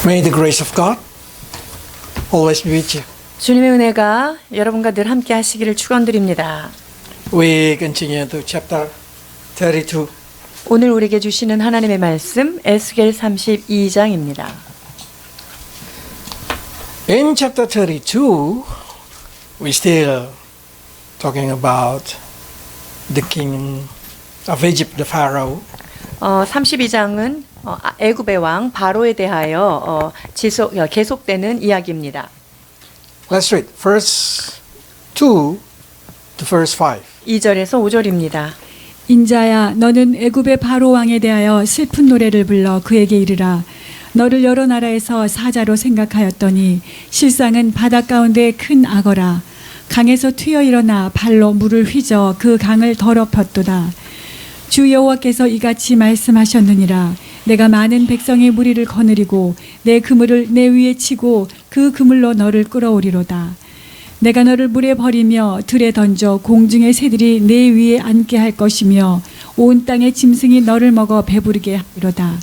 May the grace of God always be with you. 주님의 은혜가 여러분과 늘 함께 하시기를 축원드립니다. We continue to chapter 32. 오늘 우리에게 주시는 하나님의 말씀 에스겔 32장입니다. In chapter 32, we still talking about the king of Egypt, the Pharaoh. 32장은 애굽의 왕 바로에 대하여 계속되는 이야기입니다. Let's read verse 2 to verse 5. 2절에서 5절입니다. 인자야 너는 애굽의 바로 왕에 대하여 슬픈 노래를 불러 그에게 이르라. 너를 여러 나라에서 사자로 생각하였더니 실상은 바다 가운데 큰 악어라. 강에서 튀어 일어나 발로 물을 휘저 그 강을 더럽혔도다. 주 여호와께서 이같이 말씀하셨느니라. 내가 많은 백성의 무리를 거느리고 내 그물을 내 위에 치고 그 그물로 너를 끌어오리로다. 내가 너를 물에 버리며 들에 던져 공중의 새들이 내 위에 앉게 할 것이며 온 땅의 짐승이 너를 먹어 배부르게 하리로다.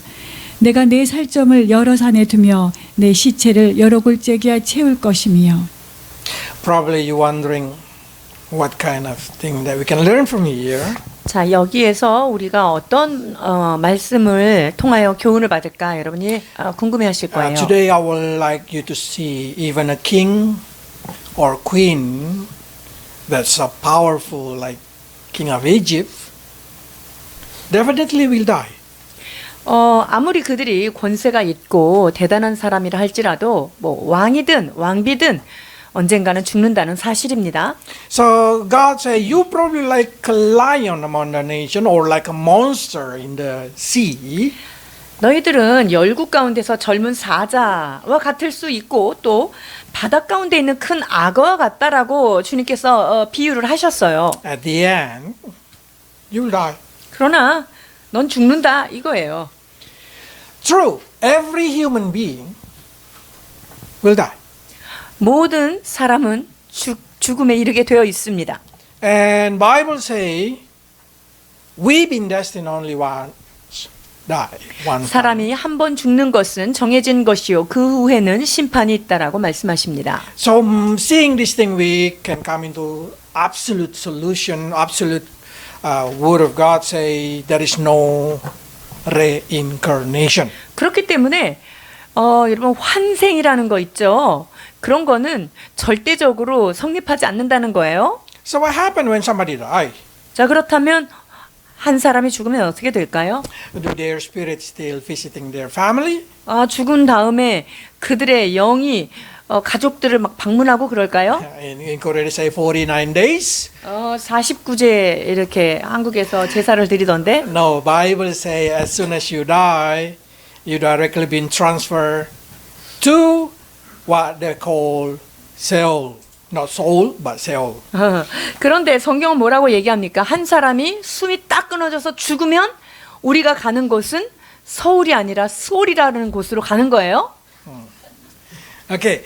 내가 내 살점을 여러 산에 두며 내 시체를 여러 골짜기에 채울 것이며. Probably you're wondering what kind of thing that we can learn from here. 자, 여기에서 우리가 어떤 말씀을 통하여 교훈을 받을까 여러분이 궁금해하실 거예요. Today I would like you to see even a king or queen that's so powerful like King of Egypt definitely will die. 아무리 그들이 권세가 있고 대단한 사람이라 할지라도 뭐 왕이든 왕비든 언젠가는 죽는다는 사실입니다. So God said, you probably like a lion among the nation or like a monster in the sea. 너희들은 열국 가운데서 젊은 사자와 같을 수 있고 또 바다 가운데 있는 큰 악어와 같다라고 주님께서 비유를 하셨어요. At the end, you will die. 그러나 넌 죽는다 이거예요. True, every human being will die. 모든 사람은 죽음에 이르게 되어 있습니다. And Bible say, we've been destined only once die. One time. 사람이 한 번 죽는 것은 정해진 것이요 그 후에는 심판이 있다라고 말씀하십니다. So seeing this thing, we can come into absolute solution, absolute word of God say there is no reincarnation. 그렇기 때문에 여러분 환생이라는 거 있죠. 그런 거는 절대적으로 성립하지 않는다는 거예요. So what happened when somebody die? 자, 그렇다면 한 사람이 죽으면 어떻게 될까요? Do their spirits still visiting their family? 죽은 다음에 그들의 영이 가족들을 막 방문하고 그럴까요? In Korea they say 49 days. 49제 이렇게 한국에서 제사를 드리던데. No, Bible say as soon as you die, you directly been transferred to what they call Seol. Not soul, but Seol. 그런데 성경은 뭐라고 얘기합니까? 한 사람이 숨이 딱 끊어져서 죽으면 우리가 가는 곳은 서울이 아니라 수올이라는 곳으로 가는 거예요. Okay,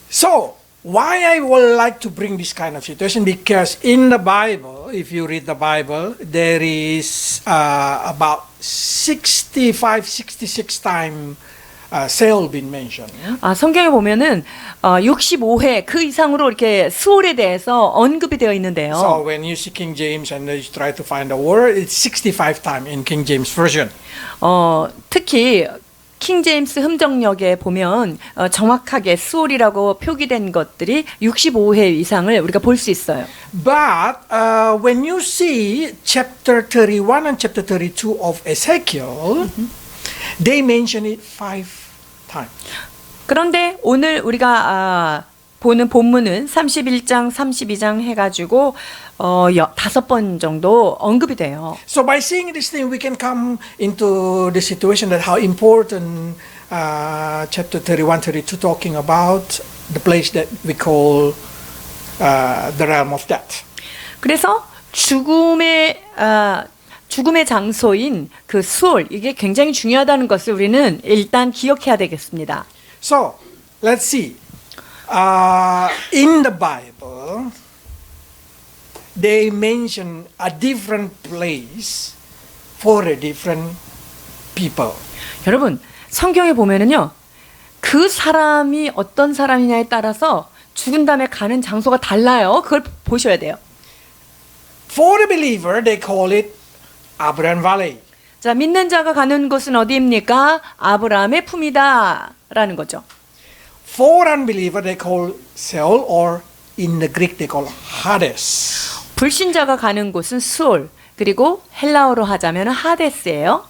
so why I would like to bring this kind of situation? Because in the Bible, if you read the Bible, there is about 65, 66 times Seol been mentioned. 성경에 보면은 65회 그 이상으로 이렇게 수올에 대해서 언급이 되어 있는데요. So when you see King James and you try to find the word, it's 65 times in King James Version. 특히 킹 제임스 흠정역에 보면 정확하게 수올이라고 표기된 것들이 65회 이상을 우리가 볼 수 있어요. But when you see chapter 31 and chapter 32 of Ezekiel, they mention it 5 times. 그런데 오늘 우리가 보는 본문은 31장, 32장 해가지고 5번 정도 언급이 돼요. So by seeing this thing, we can come into the situation that how important chapter 31, 32 talking about the place that we call the realm of death. 그래서 죽음의 장소인 그 수올 이게 굉장히 중요하다는 것을 우리는 일단 기억해야 되겠습니다. So let's see. In the Bible, they mention a different place for a different people. 여러분 성경에 보면은요 그 사람이 어떤 사람이냐에 따라서 죽은 다음에 가는 장소가 달라요. 그걸 보셔야 돼요. For a believer, they call it Abraham Valley. 자, 믿는 자가 가는 곳은 어디입니까? 아브라함의 품이다 라는 거죠. For unbeliever, they call Sheol, or in the Greek, they call Hades. 불신자가 가는 곳은 수올, 그리고 헬라어로 하자면 하데스예요.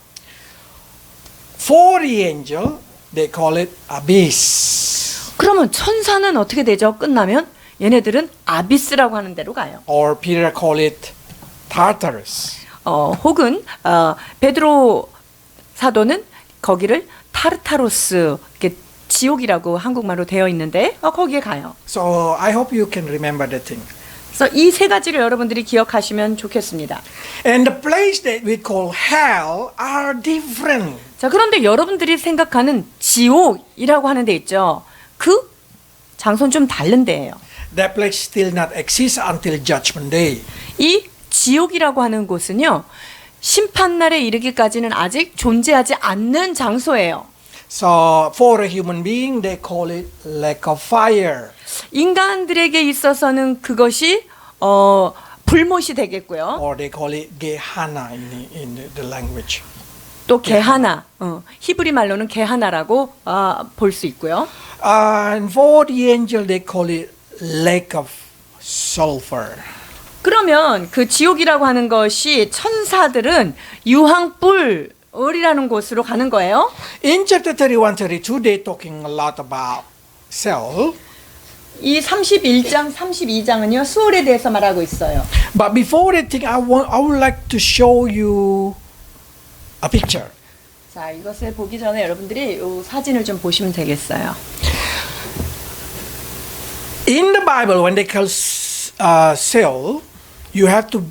For the angel, they call it Abyss. 그러면 천사는 어떻게 되죠? 끝나면 얘네들은 아비스라고 하는 데로 가요. Or Peter call it Tartarus. 혹은 베드로 사도는 거기를 타르타로스, 이렇게 지옥이라고 한국말로 되어 있는데 거기에 가요. So I hope you can remember that thing. 그래서 이 세 가지를 여러분들이 기억하시면 좋겠습니다. And the place that we call hell are different. 자, 그런데 여러분들이 생각하는 지옥이라고 하는 데 있죠. 그 장소는 좀 다른 데예요. That place still not exist until Judgment Day. 이 지옥이라고 하는 곳은요, 심판날에 이르기까지는 아직 존재하지 않는 장소예요. So for a human being, they call it lake of fire. 인간들에게 있어서는 그것이 불못이 되겠고요. Or they call it Gehenna in the language. 또 게하나, 히브리 말로는 게하나라고 볼 수 있고요. And for the angel, they call it lake of sulfur. 그러면 그 지옥이라고 하는 것이 천사들은 유황불이라는 곳으로 가는 거예요. In chapter 31, 32, they're talking a lot about Sheol. 이 31장, 32장은요, 수월에 대해서 말하고 있어요. But before that thing, I would like to show you a picture. 자, 이것을 보기 전에 여러분들이 이 사진을 좀 보시면 되겠어요. In the Bible, when they call Sheol, you have to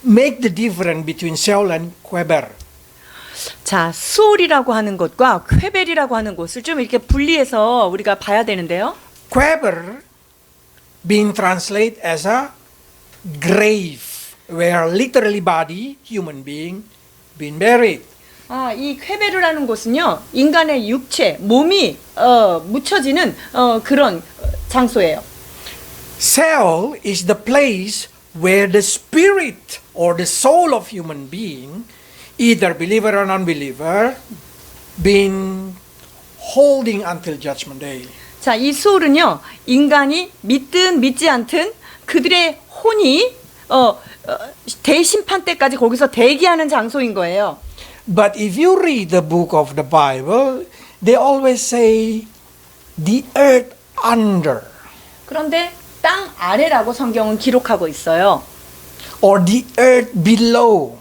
make the difference between Sheol and Queber. 자, 수올이라고 하는 곳과 쾌벨이라고 하는 곳을 좀 이렇게 분리해서 우리가 봐야 되는데요. Queber being translated as a grave, where literally body, human being, been buried. 이 쾌벨이라는 곳은요, 인간의 육체, 몸이 묻혀지는 그런 장소예요. Sheol is the place where the spirit or the soul of human being, either believer or non-believer, been holding until Judgment Day. 자, 이 수올은요, 인간이 믿든 믿지 않든 그들의 혼이 대심판 때까지 거기서 대기하는 장소인 거예요. But if you read the book of the Bible, they always say the earth under 그런데 땅 아래라고 성경은 기록하고 있어요. or the earth below.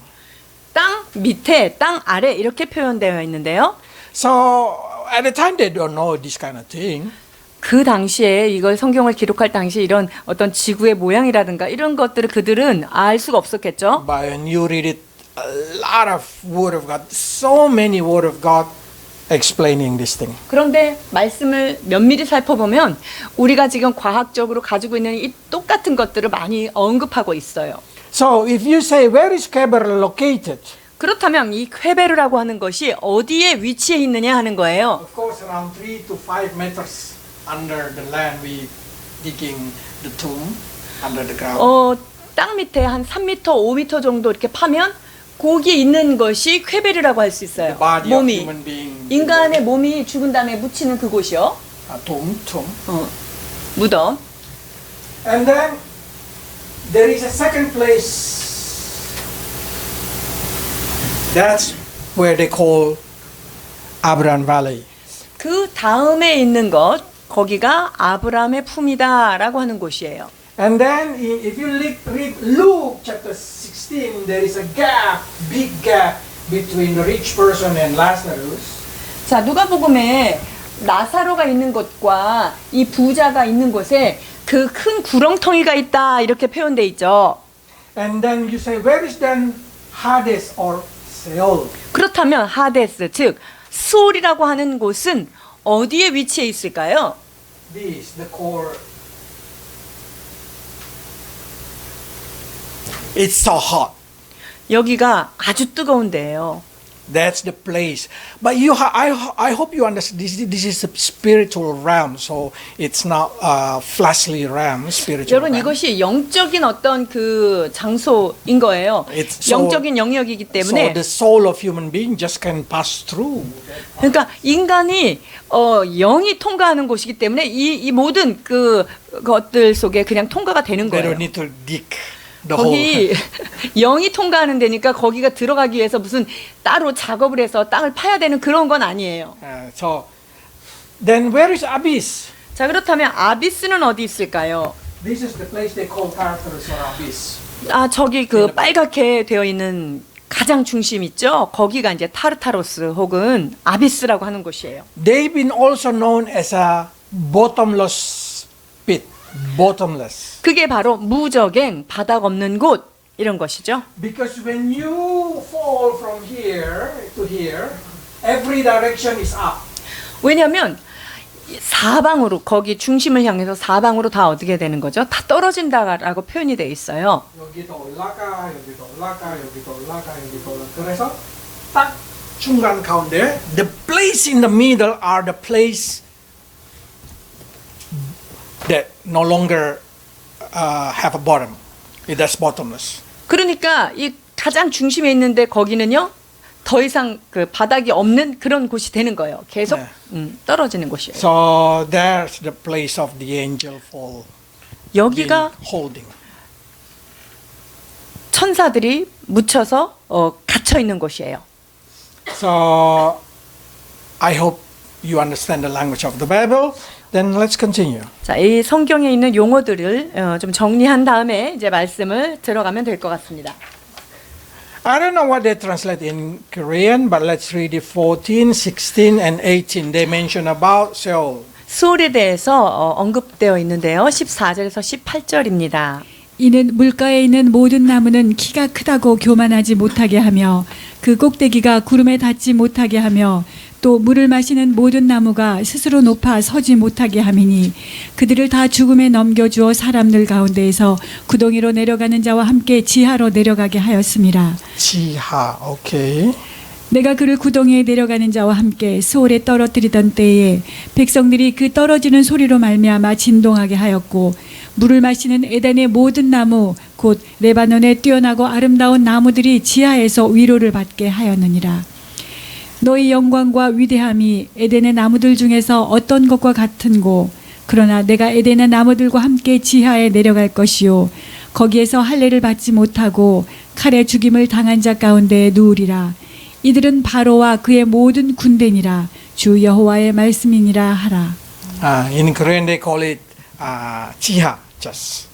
땅 밑에, 땅 아래 이렇게 표현되어 있는데요. So at the time they don't know this kind of thing. 그 당시에 이걸 성경을 기록할 당시 이런 어떤 지구의 모양이라든가 이런 것들을 그들은 알 수가 없었겠죠. But when you read it, a lot of Word of God, so many Word of God explaining this thing. 그런데 말씀을 면밀히 살펴보면 우리가 지금 과학적으로 가지고 있는 이 똑같은 것들을 많이 언급하고 있어요. So if you say where is Queber located? 그렇다면 이 쾌베르라고 하는 것이 어디에 위치해 있느냐 하는 거예요. Of course, around 3 to 5 meters under the land, we digging the tomb under the ground. 땅 밑에 한 3m, 5m 정도 이렇게 파면 거기에 있는 것이 쾌베르라고 할 수 있어요. The body of 몸이 human being. 인간의 몸이 죽은 다음에 묻히는 그곳이요. tomb. 무덤. And then there is a second place. That's where they call Abraham Valley. 그 다음에 있는 것, 거기가 아브라함의 품이다라고 하는 곳이에요. And then if you read Luke chapter 16, there is a gap, big gap between the rich person and Lazarus. 자, 누가복음에 나사로가 있는 곳과 이 부자가 있는 곳에 그 큰 구렁텅이가 있다 이렇게 표현돼 있죠. And then you say, where is then Hades or Sheol? 그렇다면 하데스, 즉 수올이라고 하는 곳은 어디에 위치해 있을까요? This, the core. It's so hot. 여기가 아주 뜨거운 데예요. That's the place. But I hope you understand. This is a spiritual realm, so it's not fleshly realm, spiritual 여러분 realm. 이것이 영적인 어떤 그 장소인 거예요. It's so- 영적인 영역이기 So 때문에 the soul of human being just can pass through. 그러니까 인간이 영이 통과하는 곳이기 때문에 이 모든 그 것들 속에 그냥 통과가 되는 They 거예요. don't need to dig the hole. 거기 영이 통과하는 데니까 거기가 들어가기 위해서 무슨 따로 작업을 해서 땅을 파야 되는 그런 건 아니에요. So then where is abyss? 자 그렇다면 아비스는 어디 있을까요? This is the place they call Tartarus or abyss. 아 저기 그 빨갛게 되어 있는 가장 중심 있죠? 거기가 이제 타르타로스 혹은 아비스라고 하는 곳이에요. They've been also known as a bottomless pit. Bottomless. 그게 바로 무적행, 바닥 없는 곳 이런 것이죠. Because when you fall from here to here, every direction is up. 왜냐하면 사방으로 거기 중심을 향해서 사방으로 다 어떻게 되는 거죠? 다 떨어진다라고 표현이 돼 있어요. 여기도 올라가, 여기도 올라가, 여기도 올라가, 여기도 올라가. 그래서 딱 중간 가운데, the place in the middle are the place that no longer have a bottom. That's bottomless. 그러니까 이 가장 중심에 있는데 거기는요 더 이상 그 바닥이 없는 그런 곳이 되는 거예요. 계속 네. 떨어지는 곳이에요. So there's the place of the angel fall. 여기가 holding. 천사들이 묻혀서 갇혀 있는 곳이에요. So I hope you understand the language of the Bible. Then let's continue. 자, 이 성경에 있는 용어들을 좀 정리한 다음에 이제 말씀을 들어가면 될 것 같습니다. I don't know what they translate in Korean, but let's read it 14, 16, and 18. They mention about Seoul. 수올에 대해서 언급되어 있는데요. 14절에서 18절입니다. 이는 물가에 있는 모든 나무는 키가 크다고 교만하지 못하게 하며 그 꼭대기가 구름에 닿지 못하게 하며 또 물을 마시는 모든 나무가 스스로 높아 서지 못하게 함이니 그들을 다 죽음에 넘겨주어 사람들 가운데에서 구덩이로 내려가는 자와 함께 지하로 내려가게 하였음이라. 지하, okay. 내가 그를 구덩이에 내려가는 자와 함께 소홀에 떨어뜨리던 때에 백성들이 그 떨어지는 소리로 말미암아 진동하게 하였고 물을 마시는 에덴의 모든 나무 곧 레바논의 뛰어나고 아름다운 나무들이 지하에서 위로를 받게 하였느니라. 너희 영광과 위대함이 에덴의 나무들 중에서 어떤 것과 같은고 그러나 내가 에덴의 나무들과 함께 지하에 내려갈 것이요 거기에서 할례를 받지 못하고 칼에 죽임을 당한 자 가운데 누우리라. 이들은 바로와 그의 모든 군대니라. 주 여호와의 말씀이니라 하라. In Korean they call it 지하, just.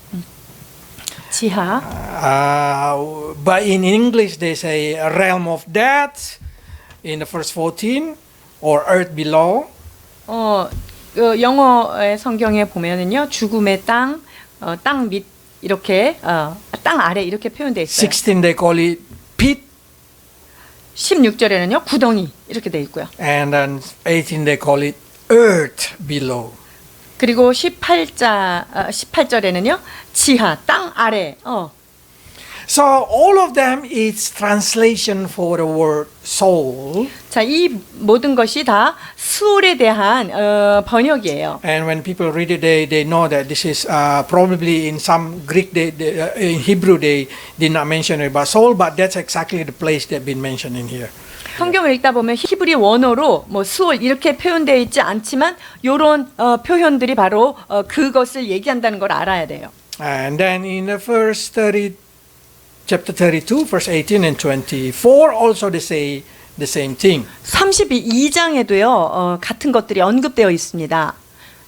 지하. But in English they say realm of death in the verse 14 or earth below. 영어의 성경에 보면은요 죽음의 땅, 땅 밑 이렇게 땅 아래 이렇게 표현되어 있어요. 16 they call it pit. 16절에는요 구덩이 이렇게 돼 있고요. And then 18 they call it earth below. 그리고 18절에는요 지하 땅 아래. So all of them is translation for the word soul. 자, 이 모든 것이 다 수올에 대한 번역이에요. And when people read it, they know that this is probably in some Greek, in Hebrew they did not mention it about soul, but that's exactly the place they've been mentioned in here. 성경을 읽다 보면 히브리 원어로 뭐 수올 이렇게 표현되어 있지 않지만 이런 표현들이 바로 그것을 얘기한다는 걸 알아야 돼요. And then in the chapter 32, verse 18 and 24, also they say the same thing. 32장에도요 같은 것들이 언급되어 있습니다.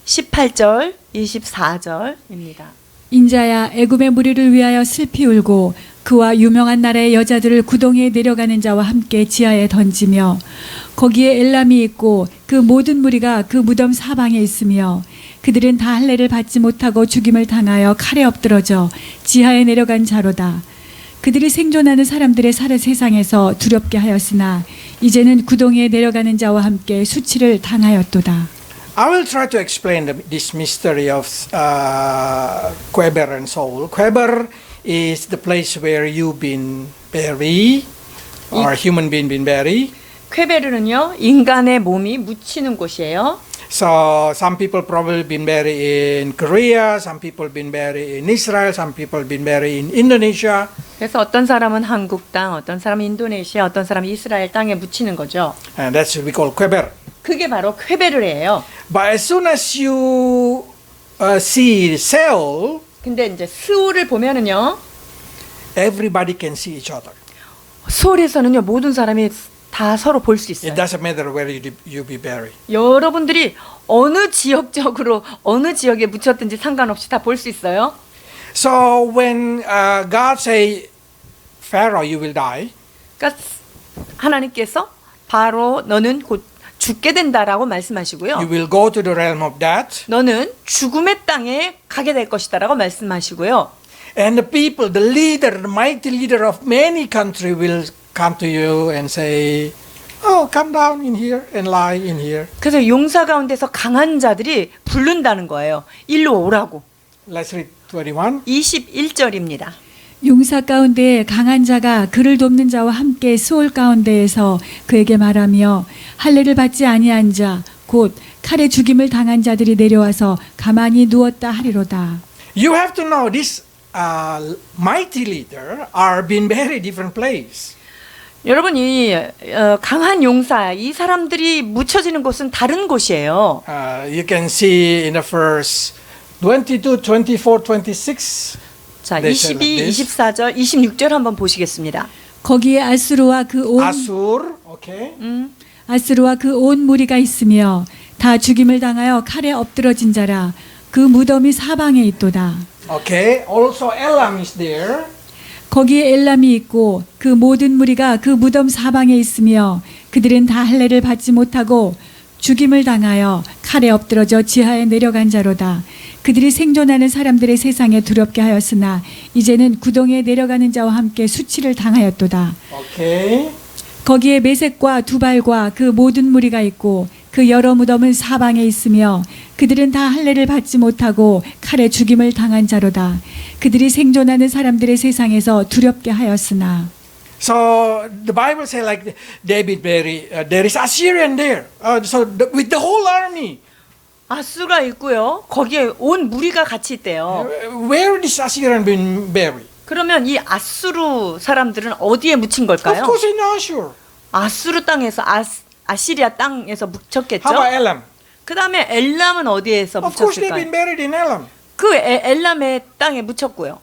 18절, 24절입니다. 인자야 애굽의 무리를 위하여 슬피 울고 그와 유명한 나라의 여자들을 구덩이에 내려가는 자와 함께 지하에 던지며 거기에 엘람이 있고 그 모든 무리가 그 무덤 사방에 있으며 그들은 다 할례를 받지 못하고 죽임을 당하여 칼에 엎드러져 지하에 내려간 자로다. 그들이 생존하는 사람들의 살을 세상에서 두렵게 하였으나 이제는 구덩이에 내려가는 자와 함께 수치를 당하였도다. I will try to explain this mystery of Queber and Seoul. Queber is the place where you've been buried. or human being been buried. 쾌베르는요, 인간의 몸이 묻히는 곳이에요. So some people probably been buried in Korea, some people been buried in Israel, some people been buried in Indonesia. 그래서 어떤 사람은 한국 땅, 어떤 사람은 인도네시아, 어떤 사람은 이스라엘 땅에 묻히는 거죠. And that's what we call kweber. 그게 바로 쾌베르예요. But as soon as you see Seol, 근데 이제 스올을 보면은요, everybody can see each other. 스올에서는요, 모든 사람이 다 서로 볼 수 It 있어요. doesn't matter where you be buried. 여러분들이 어느 지역적으로 어느 지역에 묻혔든지 상관없이 다 볼 수 있어요. So when God say, Pharaoh, you will die, 그러니까 하나님께서 바로 너는 곧 죽게 된다라고 말씀하시고요. you will go to the realm of death, 너는 죽음의 땅에 가게 될 것이다라고 말씀하시고요. and the people, the leader, the mighty leader of many countries will come to you and say, oh, come down in here and lie in here. 그래서 용사 가운데서 강한 자들이 부른다는 거예요. 일로 오라고. Let's read 21. 21절입니다. 용사 가운데 강한 자가 그를 돕는 자와 함께 수올 가운데에서 그에게 말하며 할례를 받지 아니한 자 곧 칼에 죽임을 당한 자들이 내려와서 가만히 누웠다 하리로다. You have to know this mighty leader are being buried different place. 여러분 이 강한 용사 이 사람들이 묻혀지는 곳은 다른 곳이에요. You can see in the verse 22, 24, 26. 자, They say 22, like this. 24절, 26절 한번 보시겠습니다. 거기에 아수르와 그 온 Asur, okay. 아스루와 그 온 무리가 있으며 다 죽임을 당하여 칼에 엎드러진 자라 그 무덤이 사방에 있도다. Okay. Also Elam is there. 거기에 엘람이 있고 그 모든 무리가 그 무덤 사방에 있으며 그들은 다 할례를 받지 못하고 죽임을 당하여 칼에 엎드러져 지하에 내려간 자로다. 그들이 생존하는 사람들의 세상에 두렵게 하였으나 이제는 구덩이에 내려가는 자와 함께 수치를 당하였도다. Okay. 거기에 메색과 두발과 그 모든 무리가 있고 그 여러 무덤은 사방에 있으며 그들은 다 할례를 받지 못하고 칼에 죽임을 당한 자로다. 그들이 생존하는 사람들의 세상에서 두렵게 하였으나 So the Bible says like David buried. There is Assyrian there. With the whole army. 아수가 있고요. 거기에 온 무리가 같이 있대요. Where is Assyrian been buried? 그러면 이 아수르 사람들은 어디에 묻힌 Of 걸까요? course in Ashur. 아수르 땅에서 아시리아 땅에서 묻혔겠죠. How about Elam? 그 다음에 엘람은 어디에서 Of course they've been 묻혔을까요? buried in Elam. 그 엘람의 땅에 묻혔고요.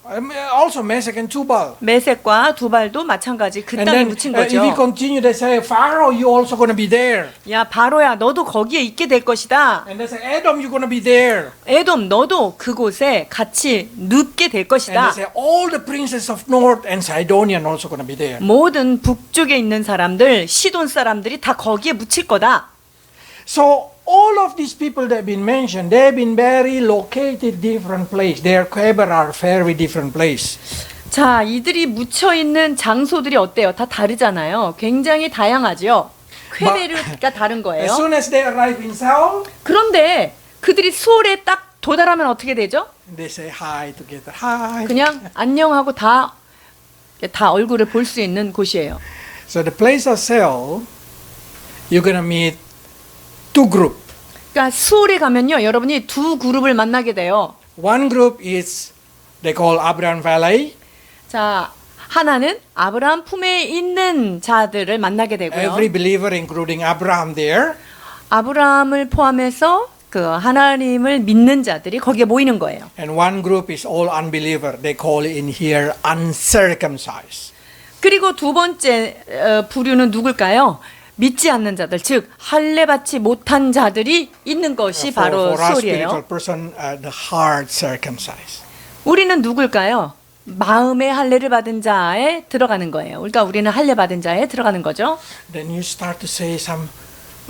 Also Meshach and Tubal. 메색과 두발도 마찬가지 그 And 땅에 then 묻힌 if we 거죠. continue, they say, Pharaoh, you also going to be there. 야 바로야 너도 거기에 있게 될 것이다. And they say, Edom, you're going to be there. 에돔 너도 그곳에 같이 눕게 될 And 것이다. they say, all the princes of North and Sidonian also going to be there. 모든 북쪽에 있는 사람들 시돈 사람들이 다 거기에 묻힐 거다. So all of these people that have been mentioned, they've been very located different place. Their Kweber are very different place. 자 이들이 묻혀 있는 장소들이 어때요? 다 다르잖아요. 굉장히 다양하죠. 쾌베르가 다른 As 거예요. soon as they arrive in Seoul, 그런데 그들이 수월에 딱 도달하면 어떻게 되죠? they say hi together. Hi. 그냥 안녕하고 다 얼굴을 볼 수 있는 곳이에요. So the place of Seoul, you're going to meet two group. 그러니까 수월에 가면요, 여러분이 두 그룹을 만나게 돼요. One group is they call Abraham Valley. 자, 하나는 아브라함 품에 있는 자들을 만나게 되고요. Every believer, including Abraham, there. 아브라함을 포함해서 그 하나님을 믿는 자들이 거기에 모이는 거예요. And one group is all unbeliever. They call in here uncircumcised. 그리고 두 번째 부류는 누굴까요? 믿지 않는 자들, 즉 할례 받지 못한 자들이 있는 것이 바로 For our 수월이에요. spiritual person, the heart circumcised. 우리는 누굴까요? 마음의 할례를 받은 자에 들어가는 거예요. 그러니까 우리는 할례 받은 자에 들어가는 거죠. Then you start to say some,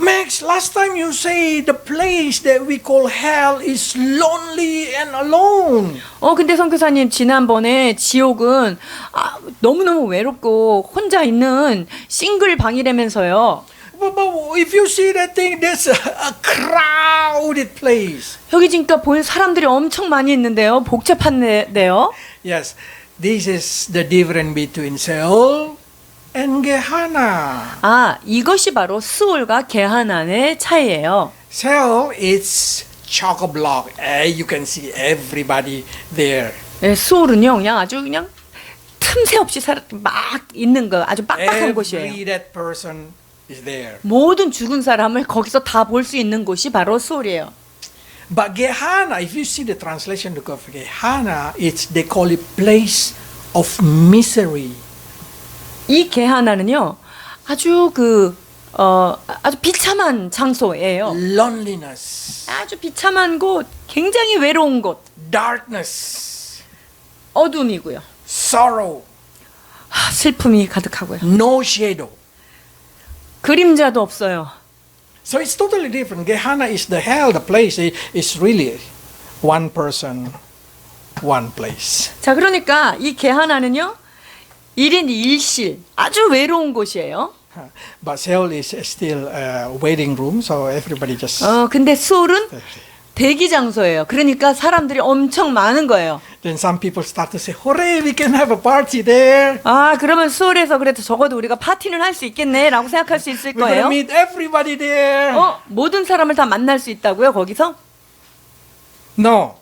Max, last time you say the place that we call hell is lonely and alone. 근데 선교사님 지난번에 지옥은 너무너무 외롭고 혼자 있는 싱글 방이라면서요. But if you see that thing, there's a crowded place. 여기 지금 보는 사람들이 엄청 많이 있는데요. 복잡한데요. Yes, this is the difference between Seoul and Gehenna. 아, 이것이 바로 스올과 게하난의 차이예요. Sheol is chock-a-block. You can see everybody there. 네, 스올은요, 그냥 아주 그냥 틈새 없이 막 있는 거 아주 빡빡한 곳이에요. Every dead person is there. 모든 죽은 사람을 거기서 다 볼 수 있는 곳이 바로 스올이에요. But Gehenna, if you see the translation of Gehenna, they call it place of misery. 이 게하나는요, 아주 아주 비참한 장소예요. Loneliness, 아주 비참한 곳, 굉장히 외로운 곳, darkness, 어둠이고요. sorrow, 슬픔이 가득하고요. no shadow. 그림자도 없어요. So it's totally different. Gehenna is the hell, the place. It's really one person, one place. 자, 그러니까 이 게하나는요, 1인 1실, 아주 외로운 곳이에요. But Sheol is still a waiting room, so everybody just. 근데 스올은 대기 장소예요. 그러니까 사람들이 엄청 많은 거예요. Then some people start to say, "Hooray, we can have a party there. 아, 그러면 스올에서 그래도 적어도 우리가 파티는 할 수 있겠네라고 생각할 수 있을 We're gonna 거예요. meet everybody there." 모든 사람을 다 만날 수 있다고요, 거기서? No.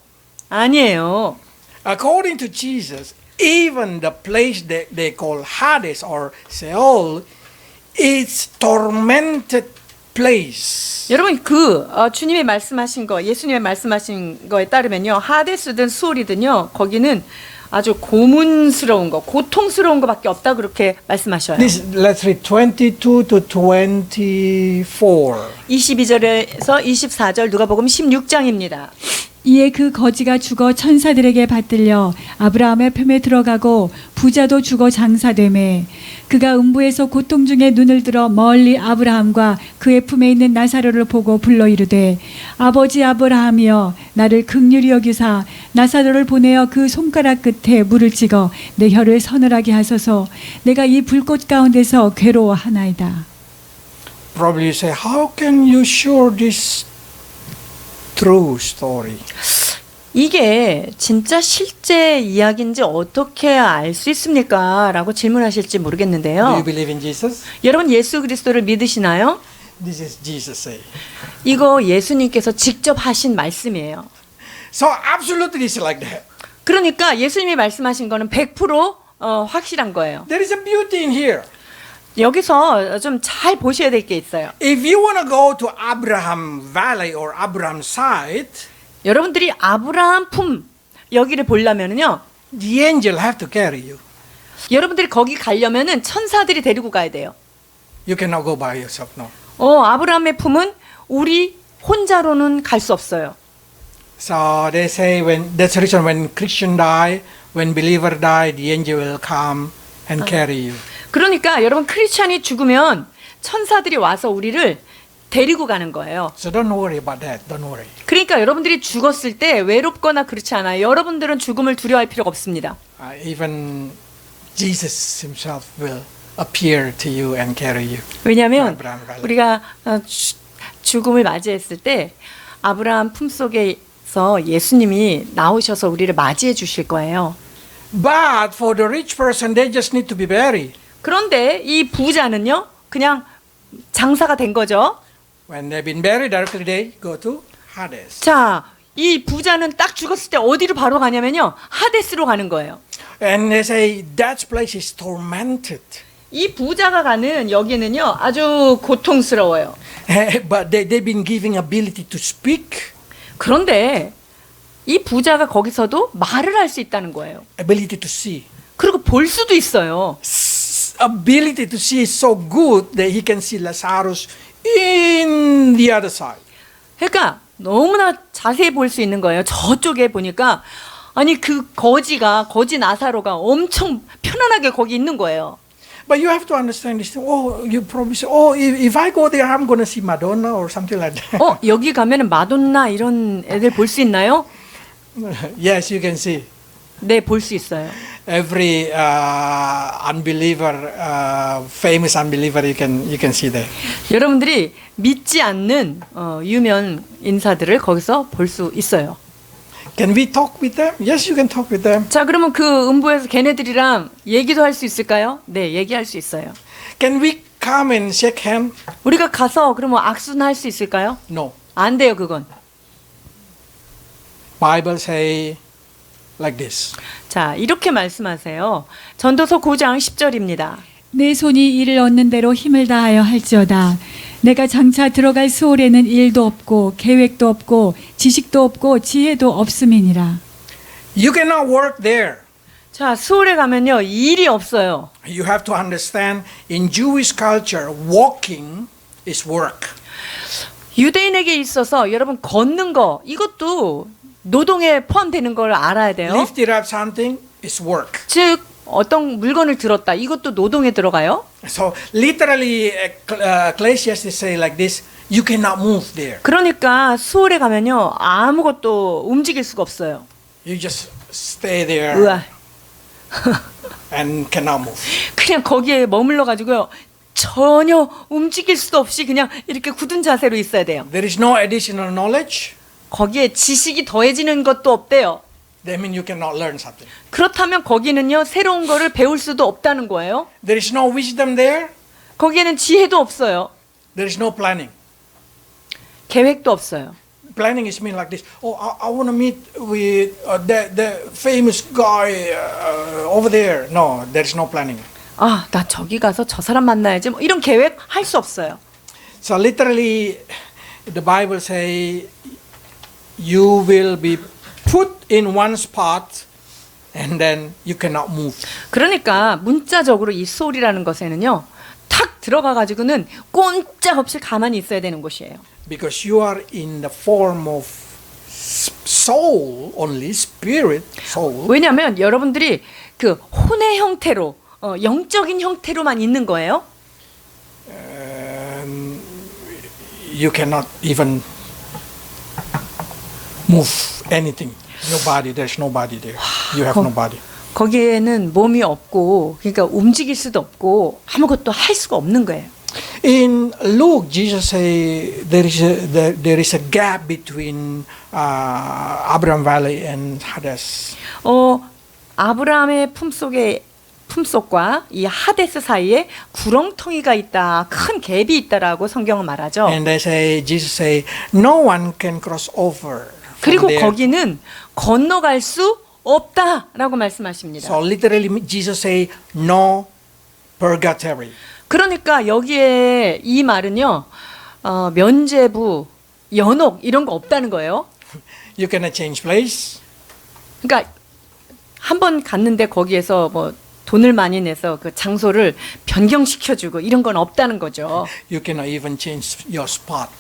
아니에요. According to Jesus, even the place that they call Hades or Sheol is tormented place. 여러분 주님이 말씀하신 거, 예수님의 말씀하신 거에 따르면요, 하데스든 수올이든요, 거기는 아주 고문스러운 거, 고통스러운 거밖에 없다 그렇게 말씀하셔요. Let's read 22 to 24. 22절에서 24절 누가복음 16장입니다. 이에 그 거지가 죽어 천사들에게 받들려 아브라함의 품에 들어가고 부자도 죽어 장사되매 그가 음부에서 고통 중에 눈을 들어 멀리 아브라함과 그의 품에 있는 나사로를 보고 불러 이르되 아버지 아브라함이여 나를 긍휼히 여기사 나사로를 보내어 그 손가락 끝에 물을 찍어 내 혀를 서늘하게 하소서 내가 이 불꽃 가운데서 괴로워하나이다. Probably you say, how can you show this true story? 이게 진짜 실제 이야기인지 어떻게 알 수 있습니까? 라고 질문하실지 Do 모르겠는데요. you believe in Jesus? 여러분 예수 그리스도를 믿으시나요? This is Jesus say. 이거 예수님께서 직접 하신 말씀이에요. So absolutely it's like that. 그러니까 예수님이 말씀하신 거는 100% 확실한 거예요. There is a beauty in here. 여기서 좀 잘 보셔야 될 게 있어요. If you want to go to Abraham Valley or Abraham site, 여러분들이 아브라함 품 여기를 보려면은요, the angel have to carry you. 여러분들이 거기 가려면은 천사들이 데리고 가야 돼요. You cannot go by yourself, no. 아브라함의 품은 우리 혼자로는 갈 수 없어요. So they say that's the reason when Christian die, when believer die, the angel will come and carry you. 그러니까 여러분 크리스찬이 죽으면 천사들이 와서 우리를 데리고 가는 거예요. So don't worry about that. Don't worry. 그러니까 여러분들이 죽었을 때 외롭거나 그렇지 않아요. 여러분들은 죽음을 두려워할 필요가 없습니다. Even Jesus himself will appear to you and carry you. 왜냐하면 아브라함 갈래. 우리가 죽음을 맞이했을 때 아브라함 품속에서 예수님이 나오셔서 우리를 맞이해 주실 거예요. But for the rich person, they just need to be buried. 그런데 이 부자는요, 그냥 장사가 된 거죠. When they've been buried, directly they go to Hades. 자, 이 부자는 딱 죽었을 때 어디로 바로 가냐면요, 하데스로 가는 거예요. And they say that place is tormented. 이 부자가 가는 여기는요, 아주 고통스러워요. But they've been given ability to speak, 그런데 이 부자가 거기서도 말을 할 수 있다는 거예요. ability to see. 그리고 볼 수도 있어요. Ability to see is so good that he can see Lazarus in the other side. 그러니까 너무나 자세히 볼 수 있는 거예요. 저쪽에 보니까 아니 그 거지 나사로가 엄청 편안하게 거기 있는 거예요. But you have to understand this. Oh, you probably say, oh, if I go there, I'm going to see Madonna or something like that. 여기 가면은 마돈나 이런 애들 볼 수 있나요? Yes, you can see. 네, 볼 수 있어요. Every unbeliever, famous unbeliever, you can see there. 여러분들이 믿지 않는 유명 인사들을 거기서 볼 수 있어요. Can we talk with them? Yes, you can talk with them. 자, 그러면 그 음부에서 걔네들이랑 얘기도 할 수 있을까요? 네, 얘기할 수 있어요. Can we come and shake hand? 우리가 가서 그러면 악수는 할 수 있을까요? No. 안 돼요, 그건. Bible say like this. 자, 이렇게 말씀하세요. 전도서 9장 10절입니다. 내 손이 이를 얻는 대로 힘을 다하여 할지어다. 내가 장차 들어갈 수월에는 일도 없고 계획도 없고 지식도 없고 지혜도 없음이니라. You cannot work there. 자, 수월에 가면요, 일이 없어요. You have to understand in Jewish culture, walking is work. 유대인에게 있어서 여러분 걷는 거 이것도 노동에 포함되는 걸 알아야 돼요. Lift it up something is work. 즉 어떤 물건을 들었다 이것도 노동에 들어가요. So literally, Ecclesiastes say like this: you cannot move there. 그러니까 수월에 가면요 아무것도 움직일 수가 없어요. You just stay there 으아. and cannot move. 그냥 거기에 머물러 가지고요 전혀 움직일 수도 없이 그냥 이렇게 굳은 자세로 있어야 돼요. There is no additional knowledge. 거기에 지식이 더해지는 것도 없대요. That means you cannot learn something. 그렇다면 거기는요 새로운 거를 배울 수도 없다는 거예요. There is no wisdom there. 거기에는 지혜도 없어요. There is no planning. 계획도 없어요. Planning is mean like this. Oh, I want to meet with the famous guy over there. No, there is no planning. 아, 나 저기 가서 저 사람 만나야지. 뭐 이런 계획 할 수 없어요. So literally, the Bible say you will be put in one spot, and then you cannot move. 그러니까 문자적으로 이 소리라는 것에는요. 탁 들어가 가지고는 꼼짝없이 가만히 있어야 되는 곳이에요. Because you are in the form of soul only, spirit, soul. 왜냐하면 여러분들이 그 혼의 형태로 영적인 형태로만 있는 거예요. You cannot even move anything. Your body, there's no body there. You have no body. 거기에는 몸이 없고 그러니까 움직일 수도 없고 아무것도 할 수가 없는 거예요. In Luke, Jesus say there is a gap between Abraham Valley and Hades. 아브라함의 품속과 이 하데스 사이에 구렁텅이가 있다, 큰 갭이 있다라고 성경은 말하죠. And they say, Jesus say, no one can cross over. 그리고 from there. 거기는 건너갈 수 없다라고 말씀하십니다. So literally, Jesus say, no purgatory. 그러니까 여기에 이 말은요, 면죄부, 연옥 이런 거 없다는 거예요. You cannot change place. 그러니까 한 번 갔는데 거기에서 뭐 돈을 많이 내서 그 장소를 변경시켜주고 이런 건 없다는 거죠. You cannot even change your spot.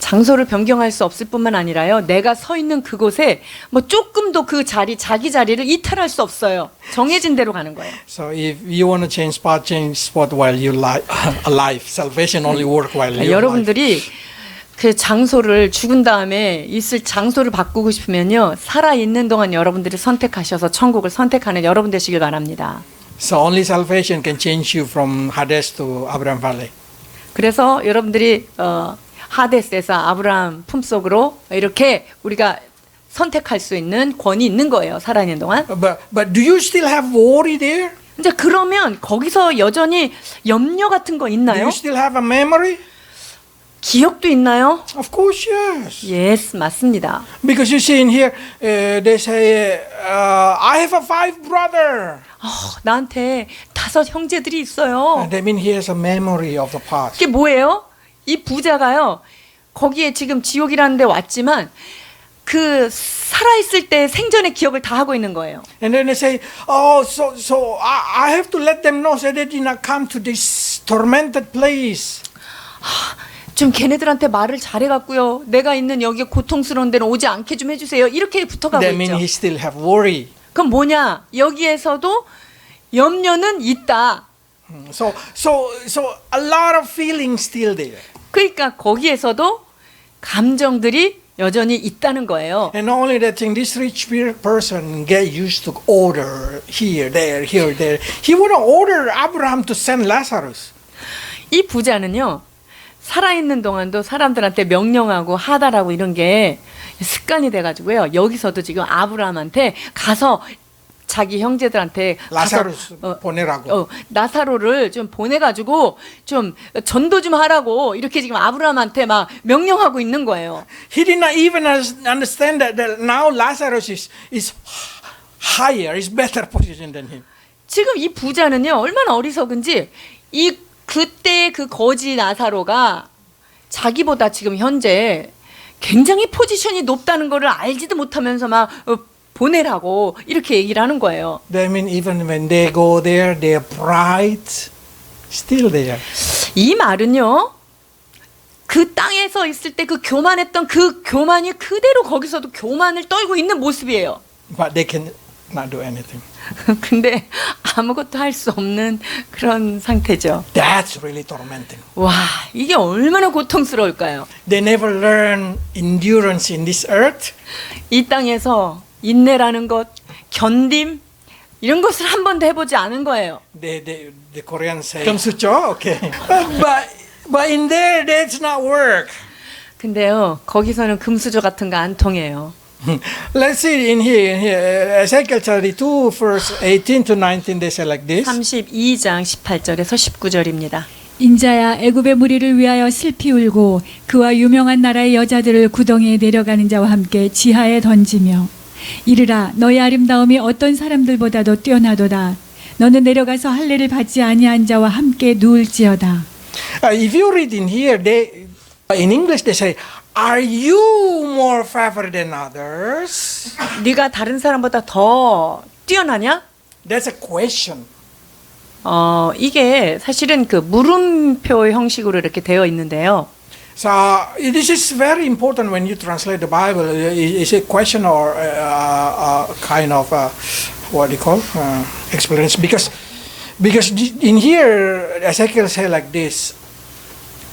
장소를 변경할 수 없을 뿐만 아니라요. 내가 서 있는 그곳에 뭐 조금도 그 자기 자리를 이탈할 수 없어요. 정해진 대로 가는 거예요. So if you want to change spot while you alive. Salvation only work while you're alive. 여러분들이 그 장소를 죽은 다음에 있을 장소를 바꾸고 싶으면요. 살아 있는 동안 여러분들이 선택하셔서 천국을 선택하는 여러분 되시길 바랍니다. So only salvation can change you from Hades to Abraham Valley. 그래서 여러분들이 하데스에서 아브라함 품속으로 이렇게 우리가 선택할 수 있는 권이 있는 거예요. 살아있는 동안. But do you still have worry there? 이제 그러면 거기서 여전히 염려 같은 거 Do 있나요? you still have a memory? 기억도 있나요? Of course, yes. Yes, 맞습니다. Because you see in here, they say, I have a 5 brother. 나한테 5 형제들이 있어요. That means he has a memory of the past. 이게 뭐예요? 이 부자가요. 거기에 지금 지옥이라는 데 왔지만 그 살아있을 때 생전의 기억을 다 하고 있는 거예요. And then they say, oh, so I have to let them know so they did not come to this tormented place. 좀 걔네들한테 말을 잘해갖고요. 내가 있는 여기 고통스러운 데는 오지 않게 좀 해주세요. 이렇게 붙어가고 That means he 있죠. still have worry. 그럼 뭐냐? 여기에서도 염려는 있다. So a lot of feelings still there. 그러니까 거기에서도 감정들이 여전히 있다는 거예요. And not only that thing, this rich person get used to order here, there. He would order Abraham to send Lazarus. 이 부자는요. 살아있는 동안도 사람들한테 명령하고 하달하고 이런 게 습관이 돼가지고요. 여기서도 지금 아브라함한테 가서 자기 형제들한테 라사루스 가서, 보내라고. 나사로를 좀 보내가지고 좀 전도 좀 하라고 이렇게 지금 아브라함한테 막 명령하고 있는 거예요. He did not even understand that now Lazarus is higher, is better position than him. 지금 이 부자는요 얼마나 어리석은지 이 그때 그 거지 나사로가 자기보다 지금 현재 굉장히 포지션이 높다는 거를 알지도 못하면서 막 보내라고 이렇게 얘기를 하는 거예요. That means even when they go there, their pride still there. 이 말은요 그 땅에서 있을 때 그 교만했던 그 교만이 그대로 거기서도 교만을 떨고 있는 모습이에요. But they can not do anything. 근데 아무것도 할 수 없는 그런 상태죠. That's really tormenting. 와, 이게 얼마나 고통스러울까요? They never learn endurance in this earth. 이 땅에서 인내라는 것, 견딤 이런 것을 한 번도 해보지 않은 거예요. The Koreans say 금수저, okay. but in there, that's not work. 근데요, 거기서는 금수저 같은 거 안 통해요. Let's see in here, Ezekiel 32, verse 18 to 19, they say like this. 32장 18절에서 19절입니다. 인자야 애굽의 무리를 위하여 슬피 울고 그와 유명한 나라의 여자들을 구덩이에 내려가는 자와 함께 지하에 던지며 이르라 너의 아름다움이 어떤 사람들보다도 뛰어나도다. 너는 내려가서 할례를 받지 아니한 자와 함께 누울지어다. If you read in here, in English they say, "Are you more favored than others?" 네가 다른 사람보다 더 뛰어나냐? That's a question. 이게 사실은 그 물음표 형식으로 이렇게 되어 있는데요. So this is very important when you translate the Bible. Is a question or kind of what do you call explanation? Because in here Ezekiel say like this: